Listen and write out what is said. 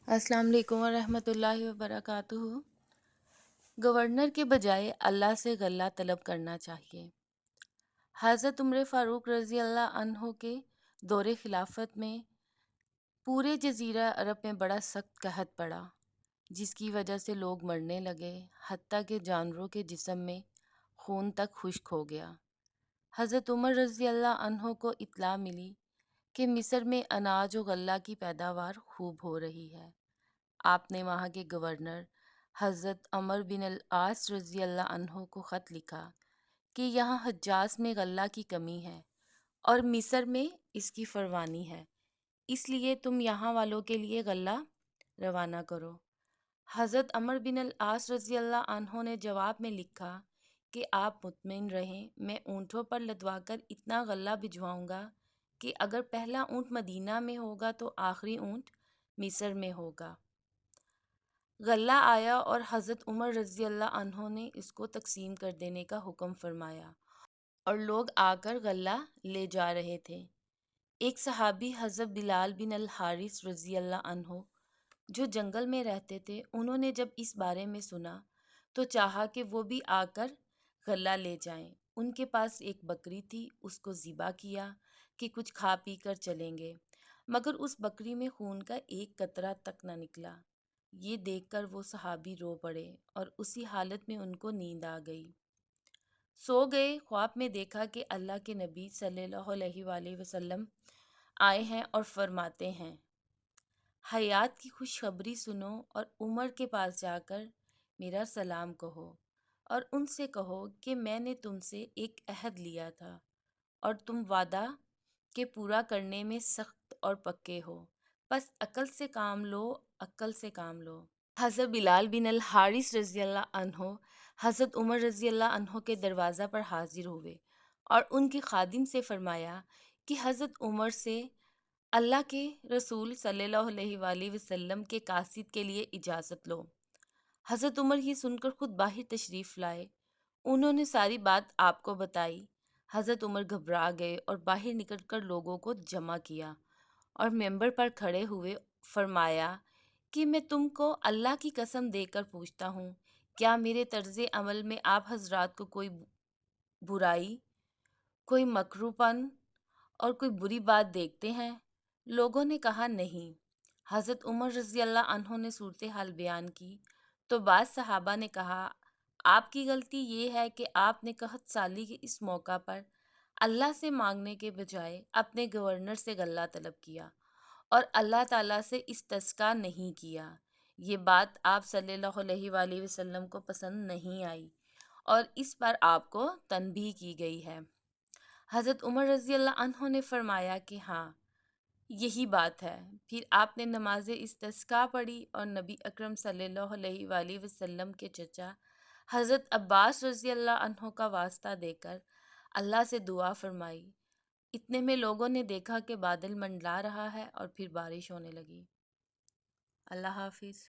السلام علیکم ورحمۃ اللہ وبرکاتہ۔ گورنر کے بجائے اللہ سے غلہ طلب کرنا چاہیے۔ حضرت عمر فاروق رضی اللہ عنہ کے دور خلافت میں پورے جزیرہ عرب میں بڑا سخت قحط پڑا، جس کی وجہ سے لوگ مرنے لگے، حتیٰ کہ جانوروں کے جسم میں خون تک خشک ہو گیا۔ حضرت عمر رضی اللہ عنہ کو اطلاع ملی کہ مصر میں اناج و غلہ کی پیداوار خوب ہو رہی ہے۔ آپ نے وہاں کے گورنر حضرت عمر بن العاص رضی اللہ عنہ کو خط لکھا کہ یہاں حجاز میں غلہ کی کمی ہے اور مصر میں اس کی فراوانی ہے، اس لیے تم یہاں والوں کے لیے غلہ روانہ کرو۔ حضرت عمر بن العاص رضی اللہ عنہ نے جواب میں لکھا کہ آپ مطمئن رہیں، میں اونٹوں پر لدوا کر اتنا غلہ بھجواؤں گا کہ اگر پہلا اونٹ مدینہ میں ہوگا تو آخری اونٹ مصر میں ہوگا۔ غلہ آیا اور حضرت عمر رضی اللہ عنہ نے اس کو تقسیم کر دینے کا حکم فرمایا اور لوگ آ کر غلہ لے جا رہے تھے۔ ایک صحابی حضرت بلال بن الحارث رضی اللہ عنہ جو جنگل میں رہتے تھے، انہوں نے جب اس بارے میں سنا تو چاہا کہ وہ بھی آ کر غلہ لے جائیں۔ ان کے پاس ایک بکری تھی، اس کو ذبح کیا کہ کچھ کھا پی کر چلیں گے، مگر اس بکری میں خون کا ایک قطرہ تک نہ نکلا۔ یہ دیکھ کر وہ صحابی رو پڑے اور اسی حالت میں ان کو نیند آ گئی۔ سو گئے، خواب میں دیکھا کہ اللہ کے نبی صلی اللہ علیہ وآلہ وسلم آئے ہیں اور فرماتے ہیں، حیات کی خوشخبری سنو اور عمر کے پاس جا کر میرا سلام کہو اور ان سے کہو کہ میں نے تم سے ایک عہد لیا تھا اور تم وعدہ کے پورا کرنے میں سخت اور پکے ہو، بس عقل سے کام لو، عقل سے کام لو۔ حضرت بلال بن الحارث رضی اللہ عنہ حضرت عمر رضی اللہ عنہ کے دروازہ پر حاضر ہوئے اور ان کے خادم سے فرمایا کہ حضرت عمر سے اللہ کے رسول صلی اللہ علیہ وآلہ وسلم کے قاصد کے لیے اجازت لو۔ حضرت عمر یہ سن کر خود باہر تشریف لائے، انہوں نے ساری بات آپ کو بتائی۔ حضرت عمر گھبرا گئے اور باہر نکل کر لوگوں کو جمع کیا اور ممبر پر کھڑے ہوئے فرمایا کہ میں تم کو اللہ کی قسم دے کر پوچھتا ہوں، کیا میرے طرز عمل میں آپ حضرات کو کوئی برائی، کوئی مکروہ پن اور کوئی بری بات دیکھتے ہیں؟ لوگوں نے کہا نہیں۔ حضرت عمر رضی اللہ عنہ نے صورتحال بیان کی تو بعض صحابہ نے کہا، آپ کی غلطی یہ ہے کہ آپ نے قحط سالی کے اس موقع پر اللہ سے مانگنے کے بجائے اپنے گورنر سے غلہ طلب کیا اور اللہ تعالیٰ سے استسقا نہیں کیا۔ یہ بات آپ صلی اللہ علیہ وآلہ وسلم کو پسند نہیں آئی اور اس پر آپ کو تنبیہ کی گئی ہے۔ حضرت عمر رضی اللہ عنہ نے فرمایا کہ ہاں، یہی بات ہے۔ پھر آپ نے نماز استسقا پڑھی اور نبی اکرم صلی اللہ علیہ وآلہ وسلم کے چچا حضرت عباس رضی اللہ عنہ کا واسطہ دے کر اللہ سے دعا فرمائی۔ اتنے میں لوگوں نے دیکھا کہ بادل منڈلا رہا ہے اور پھر بارش ہونے لگی۔ اللہ حافظ۔